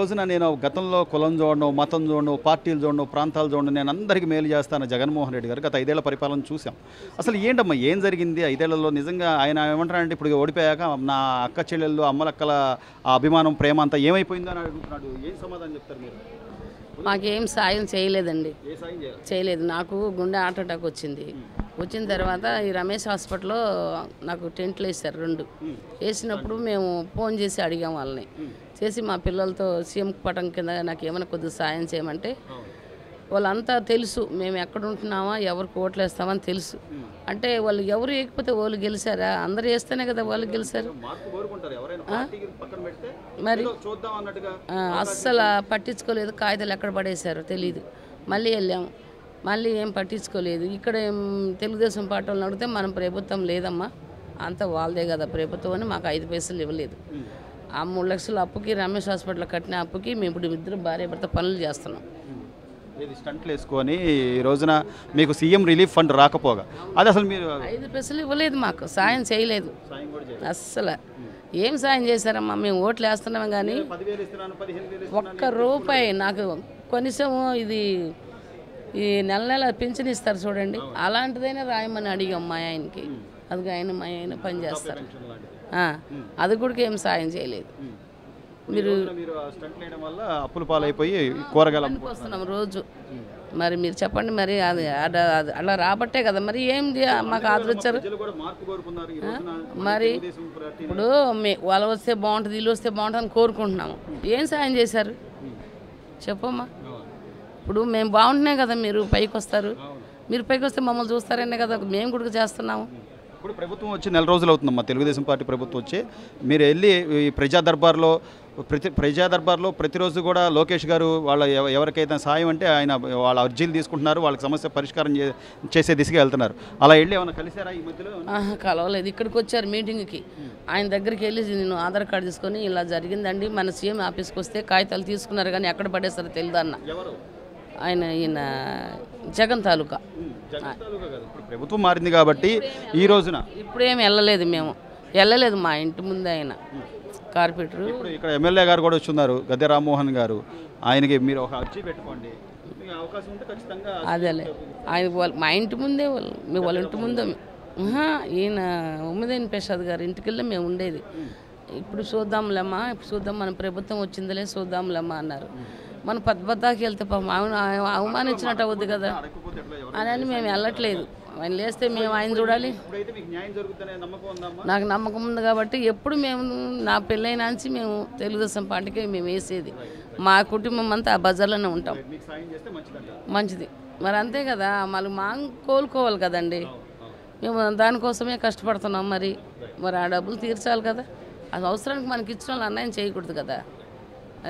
రోజున నేను గతంలో కులం చూడను, మతం చూడను, పార్టీలు చూడను, ప్రాంతాలు చూడను, నేను అందరికీ మేలు చేస్తాను జగన్మోహన్ రెడ్డి గారు గత 5 ఏళ్ల పరిపాలన చూసాం. అసలు ఏంటమ్మా ఏం జరిగింది 5 ఏళ్లలో? నిజంగా ఆయన ఏమంటారంటే ఇప్పుడు ఓడిపోయాక నా అక్క చెల్లెళ్ళు అమ్మలక్కల ఆ అభిమానం ప్రేమ అంతా ఏమైపోయిందో అని అడుగుతున్నాడు. ఏం సమాధానం చెప్తారు మీరు? మాకేం సాయం చేయలేదండి, ఏ సాయం చేయాలి? చేయలేదు. నాకు గుండె హార్ట్ అటాక్ వచ్చింది. వచ్చిన తర్వాత ఈ రమేష్ హాస్పిటల్లో నాకు టెంట్లు వేసారు 2. వేసినప్పుడు మేము ఫోన్ చేసి అడిగాం వాళ్ళని, చేసి మా పిల్లలతో సీఎం పటం కింద నాకు ఏమైనా కొద్దిగా సాయం చేయమంటే వాళ్ళంతా తెలుసు మేము ఎక్కడ ఉంటున్నామా, ఎవరికి ఓట్లు వేస్తామని తెలుసు. అంటే వాళ్ళు ఎవరు వేయకపోతే వాళ్ళు గెలిచారా? అందరు వేస్తేనే కదా వాళ్ళు గెలిచారు. మరి అస్సలు పట్టించుకోలేదు. కాగితాలు ఎక్కడ పడేశారో తెలీదు. మళ్ళీ వెళ్ళాము, మళ్ళీ ఏం పట్టించుకోలేదు. ఇక్కడ తెలుగుదేశం పార్టీ వాళ్ళని అడిగితే మనం ప్రభుత్వం లేదమ్మా, అంతా వాళ్ళదే కదా ప్రభుత్వం అని మాకు 5 పైసలు ఇవ్వలేదు. ఆ 3 లక్షల అప్పుకి, రమేష్ హాస్పిటల్ కట్టిన అప్పుకి మేము ఇప్పుడు 2 భార్య భర్త పనులు చేస్తున్నాం. స్టంట్లు వేసుకొని ఈ రోజున మీకు సీఎం రిలీఫ్ ఫండ్ రాకపోగా అది అసలు మీరు 5 పైసలు ఇవ్వలేదు, మాకు సాయం చేయలేదు అస్సలు. ఏం సాయం చేశారమ్మా? మేము ఓట్లు వేస్తున్నాం కానీ ఒక్క రూపాయి నాకు కనీసం ఇది ఈ నెల పింఛన్ ఇస్తారు చూడండి, అలాంటిదైనా రాయమని అడిగాం మా ఆయనకి. అది ఆయన మా ఆయన పని చేస్తారు, అది కూడా ఏం సాయం చేయలేదు. మీరు అప్పుల పాలైపోయి కూరగాయలు వస్తున్నాం రోజు. మరి మీరు చెప్పండి, మరి అది అలా రాబట్టే కదా మరి ఏం మాకు ఆదరించారు. మరి ఇప్పుడు వాళ్ళు వస్తే బాగుంటుంది, వీళ్ళు వస్తే బాగుంటుంది అని కోరుకుంటున్నాము. ఏం సాయం చేశారు చెప్పమ్మా? ఇప్పుడు మేము బాగుంటున్నాయి కదా, మీరు పైకి వస్తారు. మీరు పైకి వస్తే మమ్మల్ని చూస్తారనే కదా మేము కూడా చేస్తున్నాము. ఇప్పుడు ప్రభుత్వం వచ్చి 4 రోజులు అవుతుందమ్మా, తెలుగుదేశం పార్టీ ప్రభుత్వం వచ్చి. మీరు వెళ్ళి ఈ ప్రజా దర్బార్లో ప్రతిరోజు కూడా లోకేష్ గారు వాళ్ళ ఎవరికైతే సాయం అంటే ఆయన వాళ్ళ అర్జీలు తీసుకుంటున్నారు, వాళ్ళకి సమస్య పరిష్కారం చేసే దిశగా వెళ్తున్నారు. అలా వెళ్ళి ఏమైనా కలిసారా ఈ మధ్యలో? కలవలేదు. ఇక్కడికి వచ్చారు మీటింగ్కి. ఆయన దగ్గరికి వెళ్ళి నేను ఆధార్ కార్డు తీసుకొని ఇలా జరిగిందండి, మన సీఎం ఆఫీస్కి వస్తే కాగితాలు తీసుకున్నారు కానీ ఎక్కడ పడేస్తారో తెలియదు అన్న. ఈయన జగన్ తాలూకా. ప్రభుత్వం మారింది కాబట్టి ఈ రోజున ఇప్పుడేమి వెళ్ళలేదు, మేము వెళ్ళలేదు. మా ఇంటి ముందే ఆయన కార్పొరేటర్. ఇక్కడ ఎమ్మెల్యే గారు కూడా వచ్చున్నారు, గద్దె రామ్మోహన్ గారు. ఆయనకి మీరు ఒక అర్జీ పెట్టుకోండి, అవకాశం ఉంటే ఖచ్చితంగా. అదేలే, ఆయన మా ఇంటి ముందే వాళ్ళ ఇంటి ముందే. ఈయన ఉమ్మదేని ప్రసాద్ గారు ఇంటికి వెళ్ళి మేము ఉండేది. ఇప్పుడు చూద్దాంలేమ్మా, ఇప్పుడు చూద్దాం, మన ప్రభుత్వం వచ్చిందిలే చూద్దాంలేమ్మా అన్నారు. మన పద్దాకి వెళ్తే పాపం అవమానించినట్టు అవుద్ది కదా అని మేము వెళ్ళట్లేదు. ఆయన లేస్తే మేము ఆయన చూడాలి. నాకు నమ్మకం ఉంది కాబట్టి ఎప్పుడు మేము నా పెళ్ళైన నుంచి మేము తెలుగుదేశం పార్టీకి మేము వేసేది. మా కుటుంబం అంతా ఆ బజార్లోనే ఉంటాం. మంచిది మరి, అంతే కదా. మళ్ళీ మా కోలుకోవాలి కదండి, మేము దానికోసమే కష్టపడుతున్నాం. మరి ఆ డబ్బులు తీర్చాలి కదా, అది అవసరానికి మనకి ఇచ్చిన వాళ్ళు అన్యాయం చేయకూడదు కదా.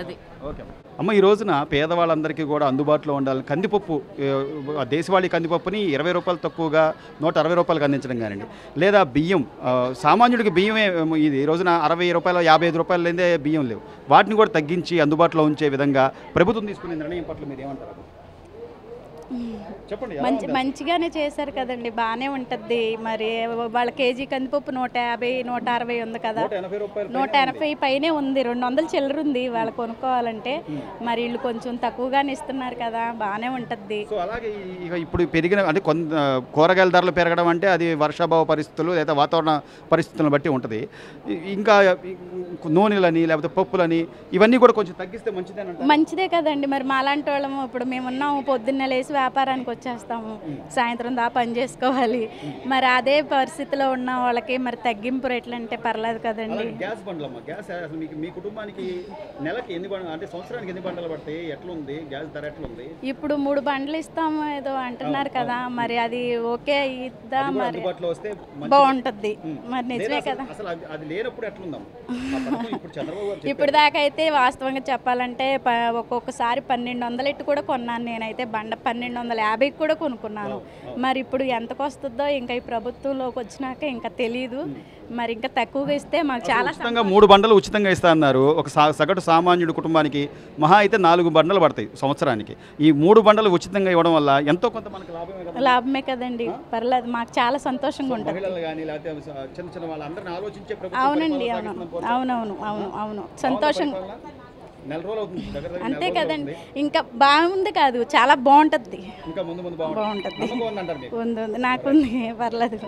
అది ఓకే అమ్మ. ఈ రోజున పేదవాళ్ళందరికీ కూడా అందుబాటులో ఉండాలి. కందిపప్పు, దేశవాళీ కందిపప్పుని 20 రూపాయలు తక్కువగా 160 రూపాయలకు అందించడం కానివ్వండి, లేదా బియ్యం, సామాన్యుడికి బియ్యమే ఇది ఈ రోజున 60 రూపాయలు 55 రూపాయలు లేదే బియ్యం లేవు. వాటిని కూడా తగ్గించి అందుబాటులో ఉంచే విధంగా ప్రభుత్వం తీసుకునే నిర్ణయం పట్ల మీరు ఏమంటారు? మంచిగానే చేశారు కదండి, బాగానే ఉంటుంది. మరి వాళ్ళ కేజీ కందిపప్పు 150 160 ఉంది కదా, 180 పైనే ఉంది. 200 చిల్లర ఉంది వాళ్ళు కొనుక్కోవాలంటే. మరి వీళ్ళు కొంచెం తక్కువగానే ఇస్తున్నారు కదా, బాగానే ఉంటుంది. అలాగే ఇప్పుడు పెరిగిన అంటే కూరగాయల ధరలు పెరగడం అంటే అది వర్షాభావ పరిస్థితులు లేదా వాతావరణ పరిస్థితులను బట్టి ఉంటుంది. ఇంకా నూనెలని లేకపోతే పప్పులని ఇవన్నీ కూడా కొంచెం తగ్గిస్తే మంచిదే కదండి. మరి మాలాంటి వాళ్ళము ఇప్పుడు మేమున్నాము, పొద్దున్నే లేసి వ్యాపారానికి వచ్చేస్తాము, సాయంత్రం దా పని చేసుకోవాలి. మరి అదే పరిస్థితిలో ఉన్న వాళ్ళకి మరి తగ్గింపు రేట్లు అంటే పర్లేదు కదండి. గ్యాస్ బండ్లమ్మా, గ్యాస్ మీ కుటుంబానికి నెలకి ఎన్ని బండ్లు అంటే సంవత్సరానికి ఎన్ని బండ్లు పడతాయి? ఎట్లుంది గ్యాస్ ధర? ఎట్లుంది? ఇప్పుడు 3 బండ్లు ఇస్తాము ఏదో అంటున్నారు కదా, మరి అది ఓకే ఇద్దా, మరి బాగుంటుంది. మరి నిజమే కదా. ఇప్పుడు దాకా అయితే వాస్తవంగా చెప్పాలంటే ఒక్కొక్కసారి 1200 కూడా కొన్నాను నేనైతే. బండ 1250 కూడా కొనుక్కున్నాను. మరి ఇప్పుడు ఎంతకు వస్తుందో ఇంకా ఈ ప్రభుత్వంలోకి వచ్చినాక ఇంకా తెలీదు. మరి ఇంకా తక్కువగా ఇస్తే మాకు చాలా ఉచితంగా 3 బండలు ఉచితంగా ఇస్తా అన్నారు. ఒక సగటు సామాన్యుడి కుటుంబానికి మహా అయితే 4 బండలు పడతాయి సంవత్సరానికి. ఈ 3 బండలు ఉచితంగా ఇవ్వడం వల్ల ఎంతో కొంత మనకు లాభమే కదండి. పర్లేదు, మాకు చాలా సంతోషంగా ఉంటుంది. అవునండి, అవును అవునవును అవును అవును సంతోషంగా నెల రోజులు అవుతుంది దగ్గర దగ్గర అంతే నెల రోజులు కదండి. అవుతుంది. ఇంకా బాగుంది కాదు, చాలా బాగుంటుంది. ఇంకా ముందు ముందు బాగుంటుంది. నమ్మకం ఉందంటారు మీకు. ఉంది ఉంది, నాకుంది, పర్లేదు.